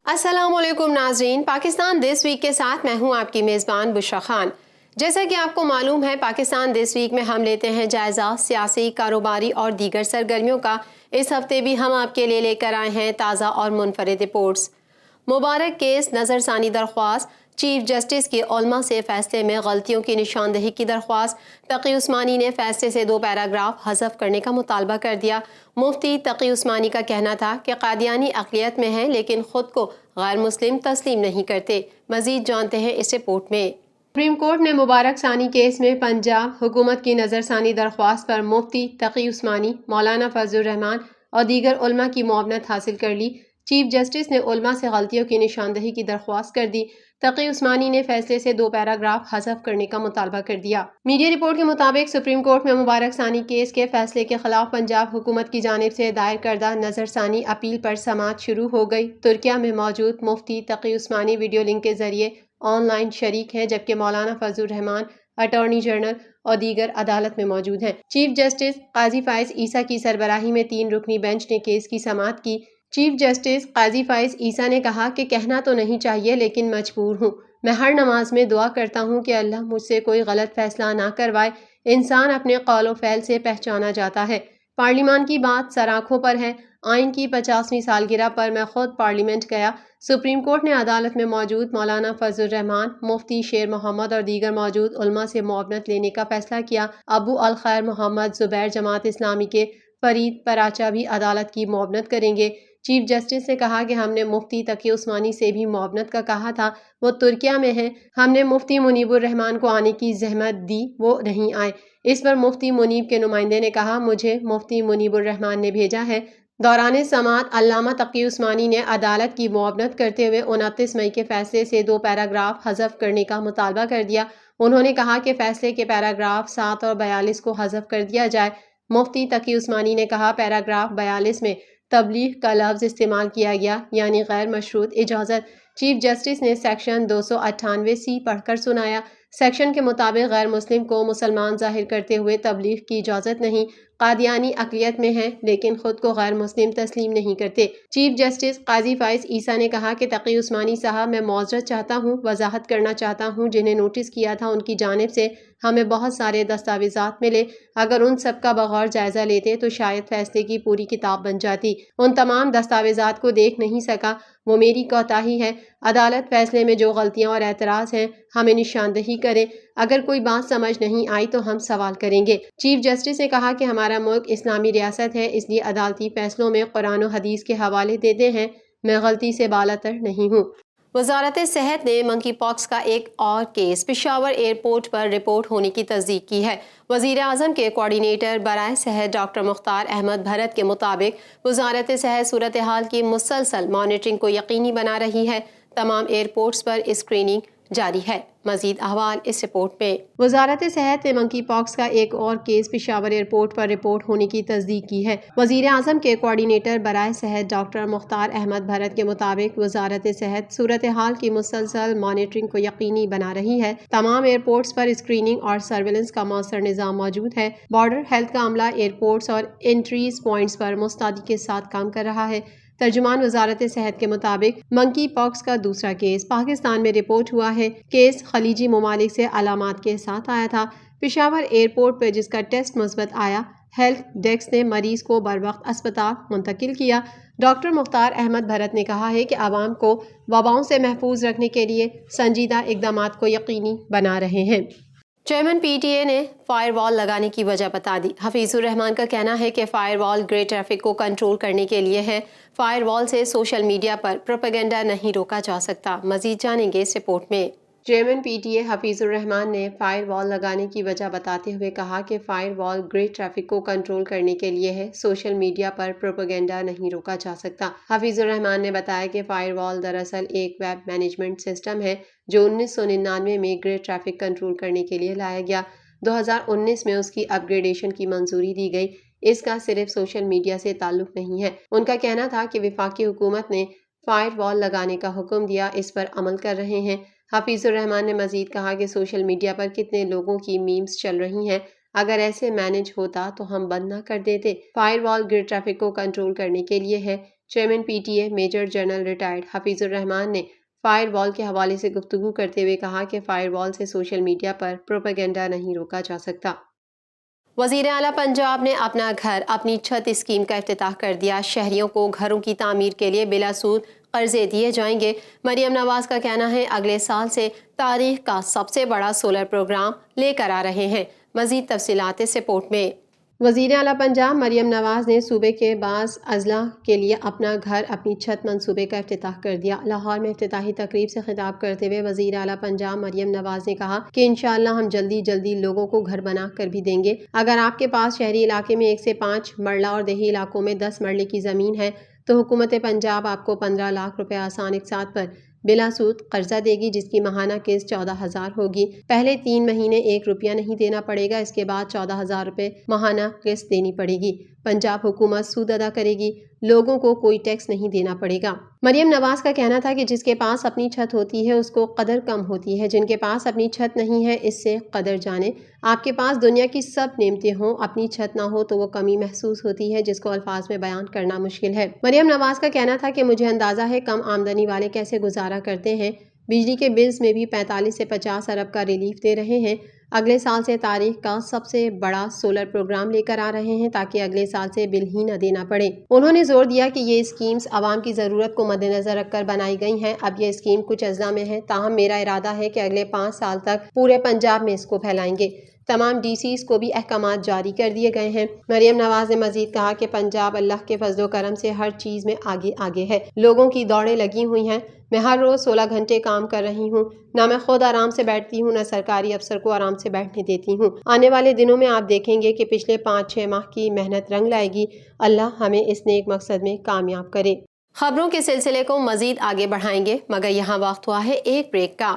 السلام علیکم ناظرین، پاکستان دس ویک کے ساتھ میں ہوں آپ کی میزبان بشرا خان۔ جیسا کہ آپ کو معلوم ہے، پاکستان دس ویک میں ہم لیتے ہیں جائزہ سیاسی، کاروباری اور دیگر سرگرمیوں کا۔ اس ہفتے بھی ہم آپ کے لیے لے کر آئے ہیں تازہ اور منفرد رپورٹس۔ مبارک کیس نظر ثانی درخواست، چیف جسٹس کی علماء سے فیصلے میں غلطیوں کی نشاندہی کی درخواست۔ تقی عثمانی نے فیصلے سے 2 پیراگراف حذف کرنے کا مطالبہ کر دیا۔ مفتی تقی عثمانی کا کہنا تھا کہ قادیانی اقلیت میں ہیں لیکن خود کو غیر مسلم تسلیم نہیں کرتے۔ مزید جانتے ہیں اس رپورٹ میں۔ سپریم کورٹ نے مبارک ثانی کیس میں پنجاب حکومت کی نظر ثانی درخواست پر مفتی تقی عثمانی، مولانا فضل الرحمان اور دیگر علماء کی معاونت حاصل کر لی۔ چیف جسٹس نے علماء سے غلطیوں کی نشاندہی کی درخواست کر دی۔ تقی عثمانی نے فیصلے سے 2 پیراگراف حذف کرنے کا مطالبہ کر دیا۔ میڈیا رپورٹ کے مطابق سپریم کورٹ میں مبارک ثانی کیس کے فیصلے کے خلاف پنجاب حکومت کی جانب سے دائر کردہ نظر ثانی اپیل پر سماعت شروع ہو گئی۔ ترکیہ میں موجود مفتی تقی عثمانی ویڈیو لنک کے ذریعے آن لائن شریک ہیں، جبکہ مولانا فضل الرحمان، اٹارنی جنرل اور دیگر عدالت میں موجود ہیں۔ چیف جسٹس قاضی فائز عیسیٰ کی سربراہی میں 3 رکنی بینچ نے کیس کی سماعت کی۔ چیف جسٹس قاضی فائز عیسیٰ نے کہا کہ کہنا تو نہیں چاہیے لیکن مجبور ہوں۔ میں ہر نماز میں دعا کرتا ہوں کہ اللہ مجھ سے کوئی غلط فیصلہ نہ کروائے۔ انسان اپنے قول و فعل سے پہچانا جاتا ہے۔ پارلیمان کی بات سر آنکھوں پر ہے۔ آئین کی 50ویں سالگرہ پر میں خود پارلیمنٹ گیا۔ سپریم کورٹ نے عدالت میں موجود مولانا فضل الرحمان، مفتی شیر محمد اور دیگر موجود علماء سے معاونت لینے کا فیصلہ کیا۔ ابو الخیر محمد زبیر جماعت اسلامی کے فرید پراچا بھی عدالت کی معاونت کریں گے۔ چیف جسٹس نے کہا کہ ہم نے مفتی تقی عثمانی سے بھی معاونت کا کہا تھا، وہ ترکیہ میں ہیں۔ ہم نے مفتی منیب الرحمان کو آنے کی زحمت دی، وہ نہیں آئے۔ اس پر مفتی منیب کے نمائندے نے کہا مجھے مفتی منیب الرحمان نے بھیجا ہے۔ دوران سماعت علامہ تقی عثمانی نے عدالت کی معاونت کرتے ہوئے 29 مئی کے فیصلے سے 2 پیراگراف حذف کرنے کا مطالبہ کر دیا۔ انہوں نے کہا کہ فیصلے کے پیراگراف 7 اور 42 کو حذف کر دیا جائے۔ مفتی تقی عثمانی نے کہا پیراگراف 42 میں تبلیغ کا لفظ استعمال کیا گیا، یعنی غیر مشروط اجازت۔ چیف جسٹس نے سیکشن 298C پڑھ کر سنایا۔ سیکشن کے مطابق غیر مسلم کو مسلمان ظاہر کرتے ہوئے تبلیغ کی اجازت نہیں۔ قادیانی اقلیت میں ہیں لیکن خود کو غیر مسلم تسلیم نہیں کرتے۔ چیف جسٹس قاضی فائز عیسیٰ نے کہا کہ تقی عثمانی صاحب، میں معذرت چاہتا ہوں، وضاحت کرنا چاہتا ہوں، جنہیں نوٹس کیا تھا ان کی جانب سے ہمیں بہت سارے دستاویزات ملے۔ اگر ان سب کا بغور جائزہ لیتے تو شاید فیصلے کی پوری کتاب بن جاتی۔ ان تمام دستاویزات کو دیکھ نہیں سکا، وہ میری کوتاہی ہے۔ عدالت فیصلے میں جو غلطیاں اور اعتراض ہیں ہمیں نشاندہی کرے۔ اگر کوئی بات سمجھ نہیں آئی تو ہم سوال کریں گے۔ چیف جسٹس نے کہا کہ ہمارا ملک اسلامی ریاست ہے، اس لیے عدالتی فیصلوں میں قرآن و حدیث کے حوالے دیتے ہیں۔ میں غلطی سے بالاتر نہیں ہوں۔ وزارت صحت نے منکی پاکس کا ایک اور کیس پشاور ایئرپورٹ پر رپورٹ ہونے کی تصدیق کی ہے۔ وزیر اعظم کے کوارڈینیٹر برائے صحت ڈاکٹر مختار احمد بھرت کے مطابق وزارت صحت صورتحال کی مسلسل مانیٹرنگ کو یقینی بنا رہی ہے۔ تمام ایئرپورٹس پر اسکریننگ جاری ہے۔ مزید احوال اس رپورٹ میں۔ وزارت صحت نے منکی پاکس کا ایک اور کیس پشاور ایئرپورٹ پر رپورٹ ہونے کی تصدیق کی ہے۔ وزیر اعظم کے کوارڈینیٹر برائے صحت ڈاکٹر مختار احمد بھرت کے مطابق وزارت صحت صورتحال کی مسلسل مانیٹرنگ کو یقینی بنا رہی ہے۔ تمام ایئرپورٹس پر اسکریننگ اور سرویلنس کا مؤثر نظام موجود ہے۔ بارڈر ہیلتھ کا عملہ ایئرپورٹس اور انٹریز پوائنٹس پر مستعدی کے ساتھ کام کر رہا ہے۔ ترجمان وزارت صحت کے مطابق منکی پاکس کا دوسرا کیس پاکستان میں رپورٹ ہوا ہے۔ کیس خلیجی ممالک سے علامات کے ساتھ آیا تھا۔ پشاور ایئرپورٹ پر جس کا ٹیسٹ مثبت آیا، ہیلتھ ڈیسک نے مریض کو بروقت اسپتال منتقل کیا۔ ڈاکٹر مختار احمد بھرت نے کہا ہے کہ عوام کو وباؤں سے محفوظ رکھنے کے لیے سنجیدہ اقدامات کو یقینی بنا رہے ہیں۔ چیئرمین پی ٹی اے نے فائر وال لگانے کی وجہ بتا دی۔ حفیظ الرحمان کا کہنا ہے کہ فائر وال گرے ٹریفک کو کنٹرول کرنے کے لیے ہے۔ فائر وال سے سوشل میڈیا پر پروپیگنڈا نہیں روکا جا سکتا۔ مزید جانیں گے اس رپورٹ میں۔ Chairman P T A Hafeez ur Rehman نے فائر وال لگانے کی وجہ بتاتے ہوئے کہا کہ فائر وال گرے ٹریفک کو کنٹرول کرنے کے لیے ہے، سوشل میڈیا پر پروپیگنڈا نہیں روکا جا سکتا۔ حفیظ الرحمان نے بتایا کہ فائر وال دراصل ایک ویب مینجمنٹ سسٹم ہے جو 1999 میں گرے ٹریفک کنٹرول کرنے کے لیے لایا گیا۔ 2019 میں اس کی اپ گریڈیشن کی منظوری دی گئی۔ اس کا صرف سوشل میڈیا سے تعلق نہیں ہے۔ ان کا کہنا تھا کہ وفاقی حکومت نے فائر وال لگانے کا حکم دیا، اس پر عمل کر رہے ہیں۔ حفیظ الرحمان نے مزید کہا کہ سوشل میڈیا پر کتنے لوگوں کی میمز چل رہی ہیں، اگر ایسے مینج ہوتا تو ہم بند نہ کر دیتے۔ فائر وال گرے ٹریفک کو کنٹرول کرنے کے لیے ہے۔ Chairman P T A major general retired Hafeez ur Rehman نے فائر وال کے حوالے سے گفتگو کرتے ہوئے کہا کہ فائر وال سے سوشل میڈیا پر پروپیگنڈا نہیں روکا جا سکتا۔ وزیر اعلیٰ پنجاب نے اپنا گھر اپنی چھت اسکیم کا افتتاح کر دیا۔ شہریوں کو گھروں کی تعمیر کے لیے بلا سود قرضے دیے جائیں گے۔ مریم نواز کا کہنا ہے اگلے سال سے تاریخ کا سب سے بڑا سولر پروگرام لے کر آ رہے ہیں۔ مزید تفصیلات اس رپورٹ میں۔ وزیر اعلیٰ پنجاب مریم نواز نے صوبے کے بعض اضلاع کے لیے اپنا گھر اپنی چھت منصوبے کا افتتاح کر دیا۔ لاہور میں افتتاحی تقریب سے خطاب کرتے ہوئے وزیر اعلیٰ پنجاب مریم نواز نے کہا کہ انشاءاللہ ہم جلدی لوگوں کو گھر بنا کر بھی دیں گے۔ اگر آپ کے پاس شہری علاقے میں 1 سے 5 مرلہ اور دیہی علاقوں میں 10 مرلے کی زمین ہے تو حکومت پنجاب آپ کو 15 لاکھ روپے آسان اقساط پر بلا سود قرضہ دے گی، جس کی ماہانہ قسط 14,000 ہوگی۔ پہلے 3 مہینے 1 روپیہ نہیں دینا پڑے گا، اس کے بعد 14,000 روپے ماہانہ قسط دینی پڑے گی۔ پنجاب حکومت سود ادا کرے گی، لوگوں کو کوئی ٹیکس نہیں دینا پڑے گا۔ مریم نواز کا کہنا تھا کہ جس کے پاس اپنی چھت ہوتی ہے اس کو قدر کم ہوتی ہے، جن کے پاس اپنی چھت نہیں ہے اس سے قدر جانیں۔ آپ کے پاس دنیا کی سب نعمتیں ہوں، اپنی چھت نہ ہو تو وہ کمی محسوس ہوتی ہے جس کو الفاظ میں بیان کرنا مشکل ہے۔ مریم نواز کا کہنا تھا کہ مجھے اندازہ ہے کم آمدنی والے کیسے گزارا کرتے ہیں، بجلی کے بلز میں بھی 45 سے 50 ارب کا ریلیف دے رہے ہیں۔ اگلے سال سے تاریخ کا سب سے بڑا سولر پروگرام لے کر آ رہے ہیں تاکہ اگلے سال سے بل ہی نہ دینا پڑے۔ انہوں نے زور دیا کہ یہ اسکیمز عوام کی ضرورت کو مد نظر رکھ کر بنائی گئی ہیں۔ اب یہ اسکیم کچھ اضلاع میں ہے، تاہم میرا ارادہ ہے کہ اگلے 5 سال تک پورے پنجاب میں اس کو پھیلائیں گے۔ تمام ڈی سیز کو بھی احکامات جاری کر دیے گئے ہیں۔ مریم نواز نے مزید کہا کہ پنجاب اللہ کے فضل و کرم سے ہر چیز میں آگے ہے، لوگوں کی دوڑیں لگی ہوئی ہیں۔ میں ہر روز 16 گھنٹے کام کر رہی ہوں، نہ میں خود آرام سے بیٹھتی ہوں نہ سرکاری افسر کو آرام سے بیٹھنے دیتی ہوں۔ آنے والے دنوں میں آپ دیکھیں گے کہ پچھلے 5-6 ماہ کی محنت رنگ لائے گی۔ اللہ ہمیں اس نیک مقصد میں کامیاب کرے۔ خبروں کے سلسلے کو مزید آگے بڑھائیں گے، مگر یہاں وقت ہوا ہے ایک بریک کا۔